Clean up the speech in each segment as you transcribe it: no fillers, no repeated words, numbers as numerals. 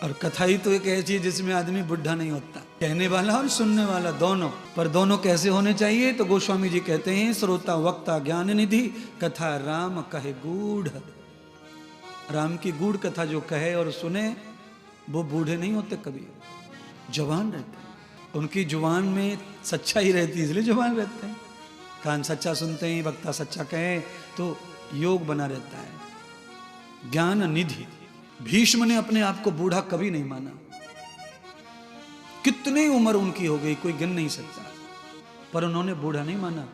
और कथा ही तो एक ऐसी है जिसमें आदमी बुढ़ा नहीं होता, कहने वाला और सुनने वाला दोनों। पर दोनों कैसे होने चाहिए? तो गोस्वामी जी कहते हैं, श्रोता वक्ता ज्ञान निधि, कथा राम कहे गूढ़। राम की गूढ़ कथा जो कहे और सुने वो बूढ़े नहीं होते, कभी जवान रहते। उनकी जुबान में सच्चाई रहती है, इसलिए जवान रहते हैं। कान सच्चा सुनते हैं, वक्ता सच्चा कहे तो योग बना रहता है। ज्ञान निधि। भीष्म ने अपने आप को बूढ़ा कभी नहीं माना। कितनी उम्र उनकी हो गई कोई गिन नहीं सकता, पर उन्होंने बूढ़ा नहीं माना।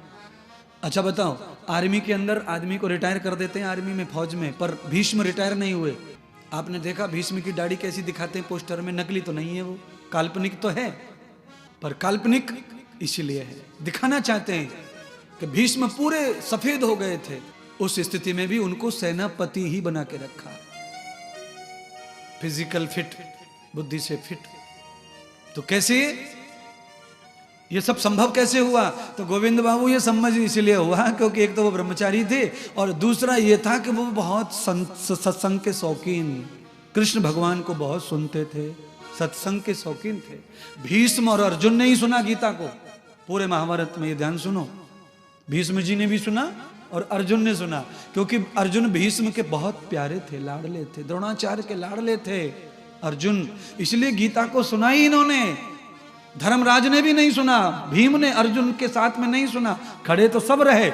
अच्छा बताओ, आर्मी के अंदर आदमी को रिटायर कर देते हैं, आर्मी में, फौज में, पर भीष्म रिटायर नहीं हुए। आपने देखा भीष्म की दाढ़ी कैसी दिखाते हैं पोस्टर में? नकली तो नहीं है वो, काल्पनिक तो है, पर काल्पनिक इसलिए है, दिखाना चाहते हैं कि भीष्म पूरे सफेद हो गए थे। उस स्थिति में भी उनको सेनापति ही बना के रखा। फिजिकल फिट, बुद्धि से फिट। तो कैसे ये सब संभव कैसे हुआ? तो गोविंद बाबू ये समझ इसलिए हुआ क्योंकि एक तो वो ब्रह्मचारी थे और दूसरा ये था कि वो बहुत सत्संग के शौकीन, कृष्ण भगवान को बहुत सुनते थे, सत्संग के शौकीन थे। भीष्म और अर्जुन ने ही सुना गीता को पूरे महाभारत में, ये ध्यान सुनो। भीष्म जी ने भी सुना और अर्जुन ने सुना, क्योंकि अर्जुन भीष्म के बहुत प्यारे थे, लाडले थे, द्रोणाचार्य के लाडले थे अर्जुन, इसलिए गीता को सुना ही इन्होंने। धर्मराज ने भी नहीं सुना, भीम ने अर्जुन के साथ में नहीं सुना, खड़े तो सब रहे,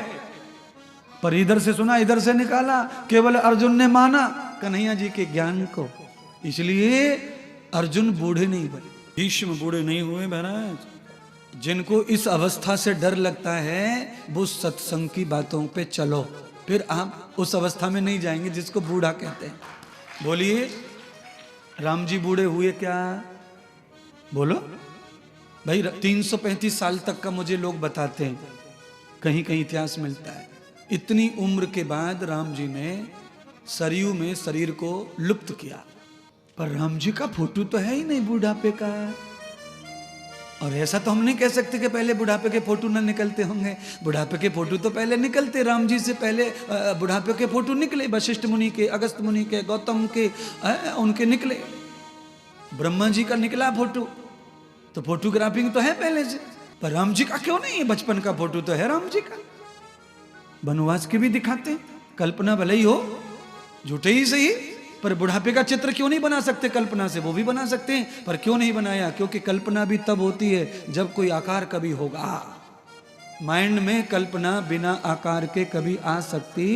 पर इधर से सुना इधर से निकाला, केवल अर्जुन ने माना कन्हैया जी के ज्ञान को, इसलिए अर्जुन बूढ़े नहीं बने, भीष्म बूढ़े नहीं हुए महाराज। जिनको इस अवस्था से डर लगता है वो सत्संग की बातों पे चलो, फिर आप उस अवस्था में नहीं जाएंगे जिसको बूढ़ा कहते हैं। बोलिए, राम जी बूढ़े हुए क्या? बोलो भाई। 335 साल तक का मुझे लोग बताते हैं, कहीं कहीं इतिहास मिलता है। इतनी उम्र के बाद राम जी ने सरयू में शरीर को लुप्त किया, पर राम जी का फोटो तो है ही नहीं बुढ़ापे का। और ऐसा तो हम नहीं कह सकते कि पहले बुढ़ापे के फोटो ना निकलते होंगे। बुढ़ापे के फोटो तो पहले निकलते, राम जी से पहले बुढ़ापे के फोटो निकले, वशिष्ठ मुनि के, अगस्त मुनि के, गौतम के, उनके निकले। ब्रह्मा जी का निकला फोटो, तो फोटोग्राफिंग तो है पहले से, पर राम जी का क्यों नहीं है? बचपन का फोटो तो है राम जी का। वनवास के भी दिखाते, कल्पना भले ही हो, झूठे ही सही, पर बुढ़ापे का चित्र क्यों नहीं बना सकते? कल्पना से वो भी बना सकते हैं, पर क्यों नहीं बनाया? क्योंकि कल्पना भी तब होती है जब कोई आकार कभी होगा। माइंड में कल्पना बिना आकार के कभी आ सकती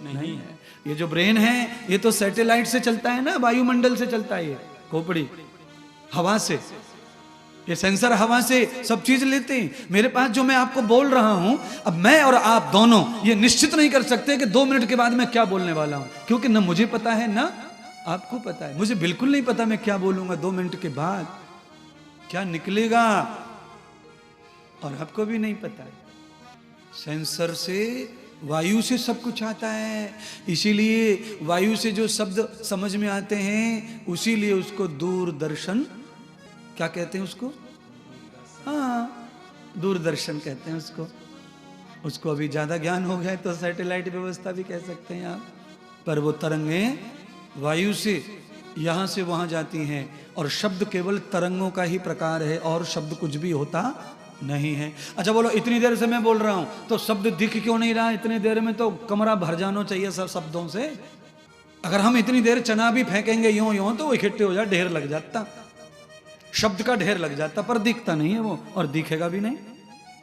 नहीं है। ये जो ब्रेन है ये तो सैटेलाइट से चलता है ना, वायुमंडल से चलता है, ये खोपड़ी हवा से, ये सेंसर हवा से सब चीज लेते हैं। मेरे पास जो मैं आपको बोल रहा हूं, अब मैं और आप दोनों ये निश्चित नहीं कर सकते कि 2 मिनट के बाद मैं क्या बोलने वाला हूं, क्योंकि ना मुझे पता है ना आपको पता है। मुझे बिल्कुल नहीं पता मैं क्या बोलूंगा 2 मिनट के बाद, क्या निकलेगा, और आपको भी नहीं पता है। सेंसर से, वायु से सब कुछ आता है, इसीलिए वायु से जो शब्द समझ में आते हैं, उसीलिए उसको दूरदर्शन क्या कहते हैं उसको? हाँ, दूरदर्शन कहते हैं उसको। उसको अभी ज्यादा ज्ञान हो गया तो सैटेलाइट व्यवस्था भी कह सकते हैं आप। पर वो तरंगें वायु से यहां से वहां जाती हैं, और शब्द केवल तरंगों का ही प्रकार है, और शब्द कुछ भी होता नहीं है। अच्छा बोलो, इतनी देर से मैं बोल रहा हूं तो शब्द दिख क्यों नहीं रहा? इतनी देर में तो कमरा भर जाना चाहिए सब शब्दों से। अगर हम इतनी देर चना भी फेंकेंगे यूं यूं तो वो इकट्ठे हो जाए, ढेर लग जाता, शब्द का ढेर लग जाता, पर दिखता नहीं है वो, और दिखेगा भी नहीं।